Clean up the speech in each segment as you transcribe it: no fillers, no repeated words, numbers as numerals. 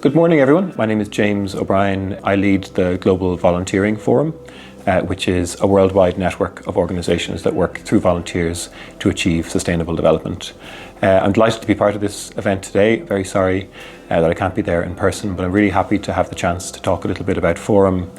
Good morning, everyone. My name is James O'Brien. I lead the Global Volunteering Forum, which is a worldwide network of organisations that work through volunteers to achieve sustainable development. I'm delighted to be part of this event today. Very sorry that I can't be there in person, but I'm really happy to have the chance to talk a little bit about Forum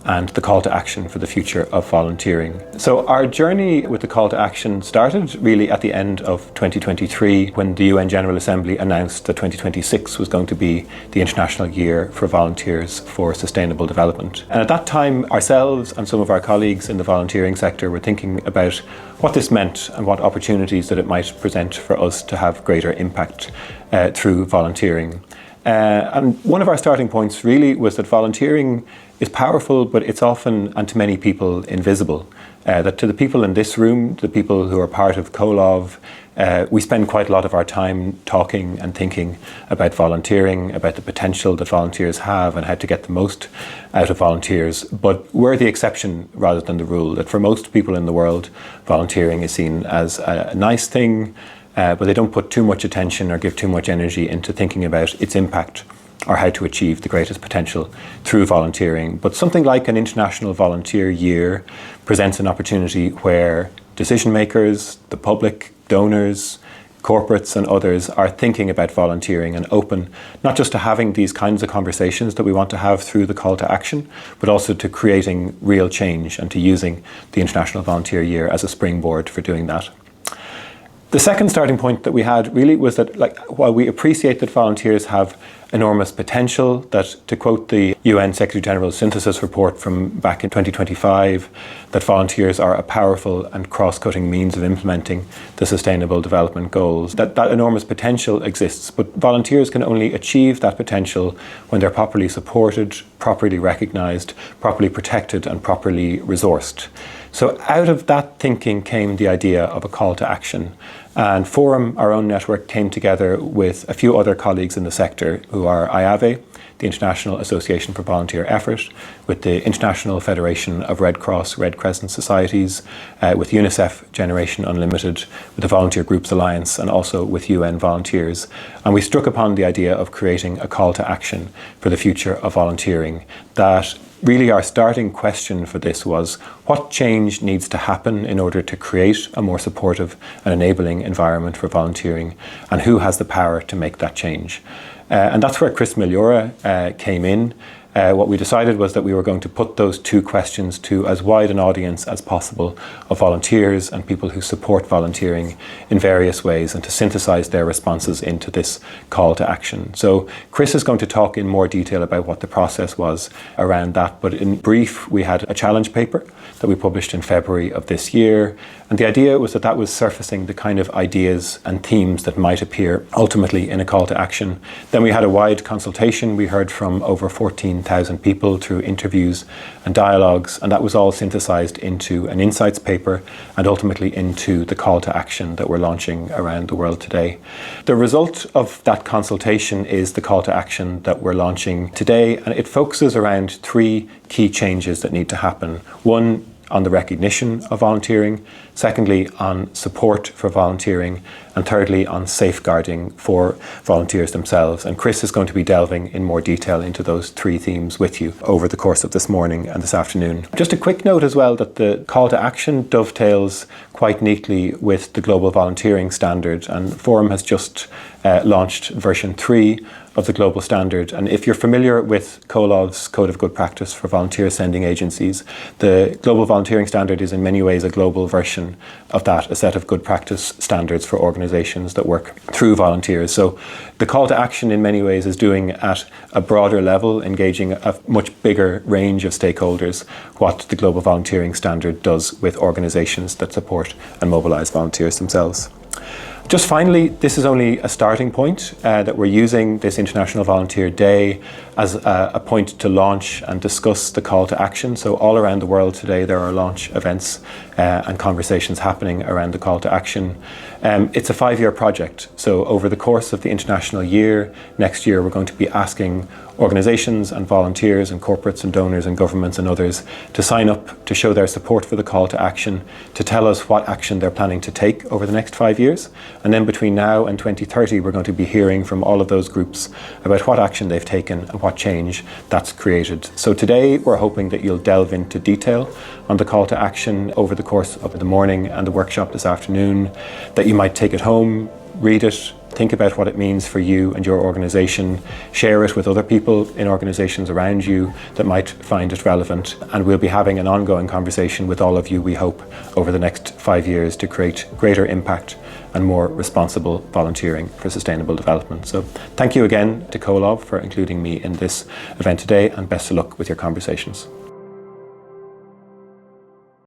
and the call to action for the future of volunteering. So our journey with the call to action started really at the end of 2023 when the UN General Assembly announced that 2026 was going to be the International Year for Volunteers for Sustainable Development. And at that time, ourselves and some of our colleagues in the volunteering sector were thinking about what this meant and what opportunities that it might present for us to have greater impact through volunteering. And one of our starting points really was that volunteering is powerful, but it's often, and to many people, invisible. That to the people in this room, the people who are part of COLOV, we spend quite a lot of our time talking and thinking about volunteering, about the potential that volunteers have and how to get the most out of volunteers. But we're the exception rather than the rule. That for most people in the world, volunteering is seen as a nice thing, but they don't put too much attention or give too much energy into thinking about its impact or how to achieve the greatest potential through volunteering. But something like an International Volunteer Year presents an opportunity where decision makers, the public, donors, corporates and others are thinking about volunteering and open not just to having these kinds of conversations that we want to have through the call to action, but also to creating real change and to using the International Volunteer Year as a springboard for doing that. The second starting point that we had really was that, while we appreciate that volunteers have enormous potential, that, to quote the UN Secretary General's synthesis report from back in 2025, that volunteers are a powerful and cross-cutting means of implementing the Sustainable Development Goals. That enormous potential exists, but volunteers can only achieve that potential when they're properly supported, properly recognised, properly protected and properly resourced. So out of that thinking came the idea of a call to action. And Forum, our own network, came together with a few other colleagues in the sector who are IAVE, the International Association for Volunteer Effort, with the International Federation of Red Cross, Red Crescent Societies, with UNICEF Generation Unlimited, with the Volunteer Groups Alliance, and also with UN Volunteers. And we struck upon the idea of creating a call to action for the future of volunteering. That really our starting question for this was, what change needs to happen in order to create a more supportive and enabling environment for volunteering, and who has the power to make that change? And that's where Chris Miliora came in. What we decided was that we were going to put those two questions to as wide an audience as possible of volunteers and people who support volunteering in various ways, and to synthesize their responses into this call to action. So Chris is going to talk in more detail about what the process was around that, but in brief, we had a challenge paper that we published in February of this year, and the idea was that that was surfacing the kind of ideas and themes that might appear ultimately in a call to action. Then we had a wide consultation. We heard from over 14,000 people through interviews and dialogues, and that was all synthesized into an insights paper and ultimately into the call to action that we're launching around the world today. The result of that consultation is the call to action that we're launching today, and it focuses around three key changes that need to happen. One, on the recognition of volunteering, secondly, on support for volunteering, and thirdly, on safeguarding for volunteers themselves. And Chris is going to be delving in more detail into those three themes with you over the course of this morning and this afternoon. Just a quick note as well that the call to action dovetails quite neatly with the Global Volunteering Standard, and Forum has just launched version 3 of the global standard. And if you're familiar with COLOV's Code of Good Practice for volunteer sending agencies, the Global Volunteering Standard is in many ways a global version of that, a set of good practice standards for organisations that work through volunteers. So the call to action in many ways is doing at a broader level, engaging a much bigger range of stakeholders, what the Global Volunteering Standard does with organisations that support and mobilise volunteers themselves. Just finally, this is only a starting point, that we're using this International Volunteer Day as a point to launch and discuss the call to action. So all around the world today there are launch events and conversations happening around the call to action. It's a 5-year project, so over the course of the International Year, next year we're going to be asking organisations and volunteers and corporates and donors and governments and others to sign up to show their support for the call to action, to tell us what action they're planning to take over the next 5 years. And then between now and 2030, we're going to be hearing from all of those groups about what action they've taken and what change that's created. So today, we're hoping that you'll delve into detail on the call to action over the course of the morning and the workshop this afternoon, that you might take it home, read it, think about what it means for you and your organisation, share it with other people in organisations around you that might find it relevant, and we'll be having an ongoing conversation with all of you, we hope, over the next 5 years to create greater impact and more responsible volunteering for sustainable development. So thank you again to Colab for including me in this event today, and best of luck with your conversations.